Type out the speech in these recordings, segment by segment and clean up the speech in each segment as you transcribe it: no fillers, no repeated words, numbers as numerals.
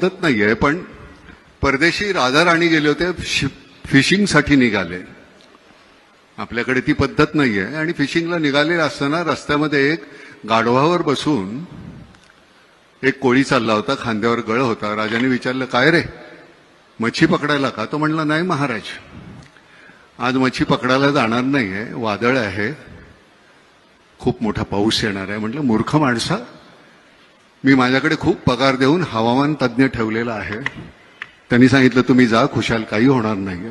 पद्धत नाहीये, पण परदेशी राजा राणी गेले होते, फिशिंगसाठी निघाले. आपल्याकडे ती पद्धत नाहीये आणि फिशिंगला निघाले असताना रस्त्यामध्ये एक गाढवावर बसून एक कोळी चालला होता, खांद्यावर गळ होता. राजाने विचारलं, काय रे, मच्छी पकडायला का? तो म्हणला, नाही महाराज, आज मच्छी पकडायला जाणार नाहीये, वादळ आहे, खूप मोठा पाऊस येणार आहे. म्हटलं, मूर्ख माणसा, मी माझ्याकडे खूप पगार देऊन हवामान तज्ज्ञ ठेवलेला आहे. त्यांनी सांगितलं, तुम्ही जा, खुशाल, काही होणार नाही.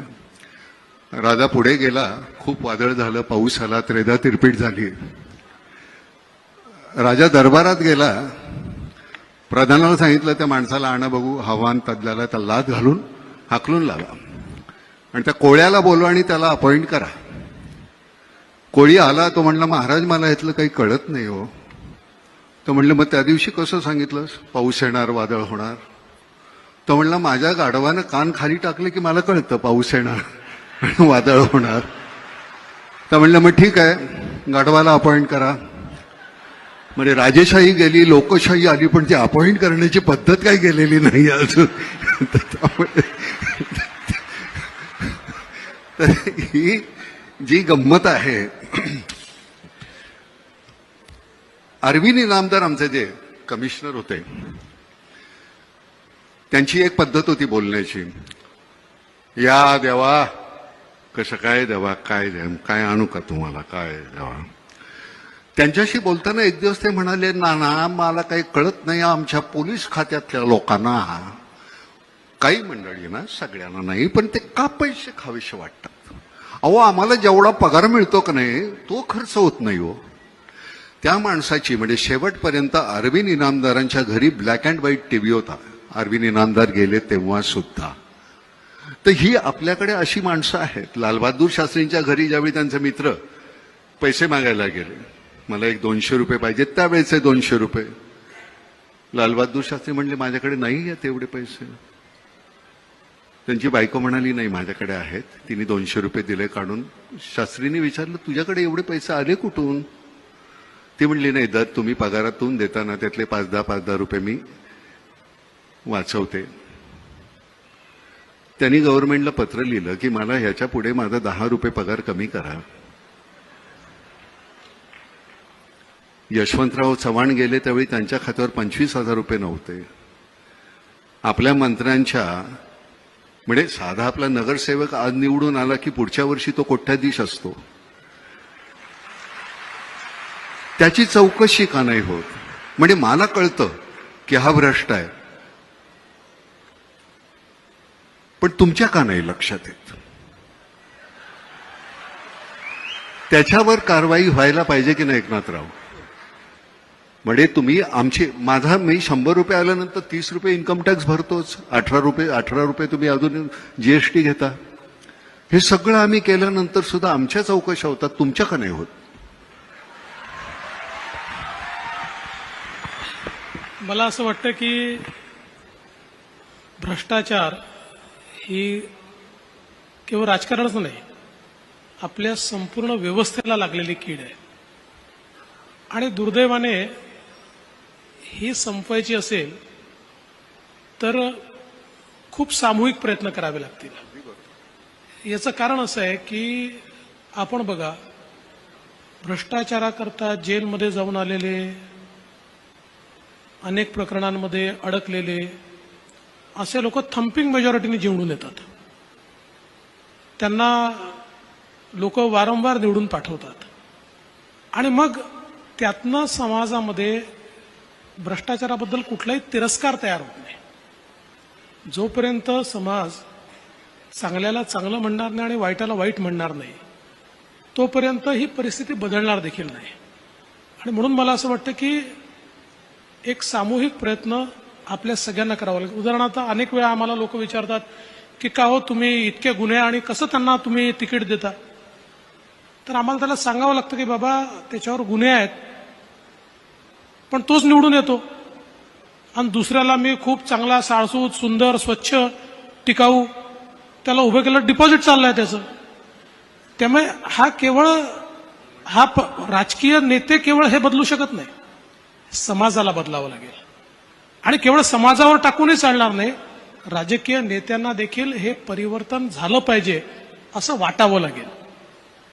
राजा पुढे गेला, खूप वादळ झालं, पाऊस आला, त्रेधा तिरपीट झाली. राजा दरबारात गेला, प्रधानाला सांगितलं, त्या माणसाला आणा बघू, हवामान तज्ज्ञाला, त्याला लाद घालून हाकलून लावा आणि त्या कोळ्याला बोलवा आणि त्याला अपॉइंट करा. कोळी आला, तो म्हणला, महाराज, मला यातलं काही कळत नाही हो. तो म्हणलं, मग त्या दिवशी कसं सांगितलंस, पाऊस येणार, वादळ होणार? तो म्हणला, माझ्या गाढवानं कान खाली टाकले की मला कळतं पाऊस येणार आणि वादळ होणार. तर म्हणलं, मग ठीक आहे, गाढवाला अपॉइंट करा. म्हणजे राजेशाही गेली, लोकशाही आली, पण ती अपॉइंट करण्याची पद्धत काही गेलेली नाही अजून. तर ही जी गंमत आहे, अरविंद इनामदार आमचे जे कमिशनर होते, त्यांची एक पद्धत होती बोलण्याची, या देवा, कसं काय देवा, काय काय आणू का तुम्हाला, काय देवा. त्यांच्याशी बोलताना एक दिवस ते म्हणाले, ना मला काही कळत नाही, आमच्या पोलीस खात्यातल्या लोकांना, काही मंडळी ना, सगळ्यांना नाही, पण ते का पैसे खावेसे वाटतात. अहो, आम्हाला जेवढा पगार मिळतो का नाही, तो खर्च होत नाही हो. त्या माणसाची, म्हणजे शेवटपर्यंत अरविंद इनामदारांच्या घरी ब्लॅक अँड व्हाईट टीव्ही होता, अरविंद इनामदार गेले तेव्हा सुद्धा. तर ही आपल्याकडे अशी माणसं आहेत. लालबहादूर शास्त्रींच्या घरी ज्यावेळी त्यांचे मित्र पैसे मागायला गेले, मला एक 200 रुपये पाहिजेत, त्यावेळेचे 200 रुपये, लालबहादूर शास्त्री म्हणले, माझ्याकडे नाही आहेत एवढे पैसे. त्यांची बायको म्हणाली, नाही, माझ्याकडे आहेत. तिने 200 रुपये दिले काढून. शास्त्रींनी विचारलं, तुझ्याकडे एवढे पैसे आले कुठून? ती म्हणली, नाही, दर तुम्ही पगारातून देताना त्यातले 5-10 रुपये मी वाचवते. त्यांनी गव्हर्नमेंटला पत्र लिहिलं की मला ह्याच्या पुढे माझा 10 रुपये पगार कमी करा. यशवंतराव चव्हाण गेले त्यावेळी त्यांच्या खात्यावर 25,000 रुपये नव्हते. आपल्या मंत्र्यांच्या, म्हणजे साधा आपला नगरसेवक आज निवडून आला की पुढच्या वर्षी तो कोट्याधीश असतो, त्याची चौकशी का नाही होत? म्हणजे मला कळतं की हा भ्रष्ट आहे, पण तुमच्या का नाही लक्षात येत? त्याच्यावर कारवाई व्हायला पाहिजे की नाही एकनाथराव? म्हणजे तुम्ही मी 100 रुपये आल्यानंतर 30 रुपये इन्कम टॅक्स भरतोच, 18 रुपये तुम्ही अजून जीएसटी घेता. हे सगळं आम्ही केल्यानंतर सुद्धा आमच्या चौकशा होतात, तुमच्या का नाही होत? मला असं वाटतं की भ्रष्टाचार ही केवळ राजकारणच नाही, आपल्या संपूर्ण व्यवस्थेला लागलेली कीड आहे. आणि दुर्दैवाने ही संपवायची असेल तर खूप सामूहिक प्रयत्न करावे लागतील. याचं कारण असं आहे की आपण बघा, भ्रष्टाचाराकरता जेलमध्ये जाऊन आलेले, अनेक प्रकरणांमध्ये अडकलेले असे लोक थम्पिंग मेजॉरिटीने निवडून येतात. त्यांना लोक वारंवार निवडून पाठवतात आणि मग त्यातनं समाजामध्ये भ्रष्टाचाराबद्दल कुठलाही तिरस्कार तयार होत नाही. जोपर्यंत समाज चांगल्याला चांगलं म्हणणार नाही आणि वाईटाला वाईट म्हणणार नाही, तोपर्यंत ही परिस्थिती बदलणार देखील नाही. आणि म्हणून मला असं वाटतं की एक सामूहिक प्रयत्न आपल्या सगळ्यांना करावा लागेल. उदाहरणार्थ, अनेक वेळा आम्हाला लोक विचारतात की का हो तुम्ही इतके गुन्हे आणि कसं त्यांना तुम्ही तिकीट देता? तर आम्हाला त्याला सांगावं लागतं की बाबा, त्याच्यावर गुन्हे आहेत, पण तोच निवडून येतो आणि दुसऱ्याला मी खूप चांगला, साळसूत, सुंदर, स्वच्छ, टिकाऊ, त्याला उभं केलं, डिपॉझिट चाललंय त्याचं. त्यामुळे राजकीय नेते केवळ हे बदलू शकत नाही, समाजाला बदलावं लागेल. आणि केवळ समाजावर टाकूनही चालणार नाही, राजकीय नेत्यांना देखील हे परिवर्तन झालं पाहिजे असं वाटावं लागेल.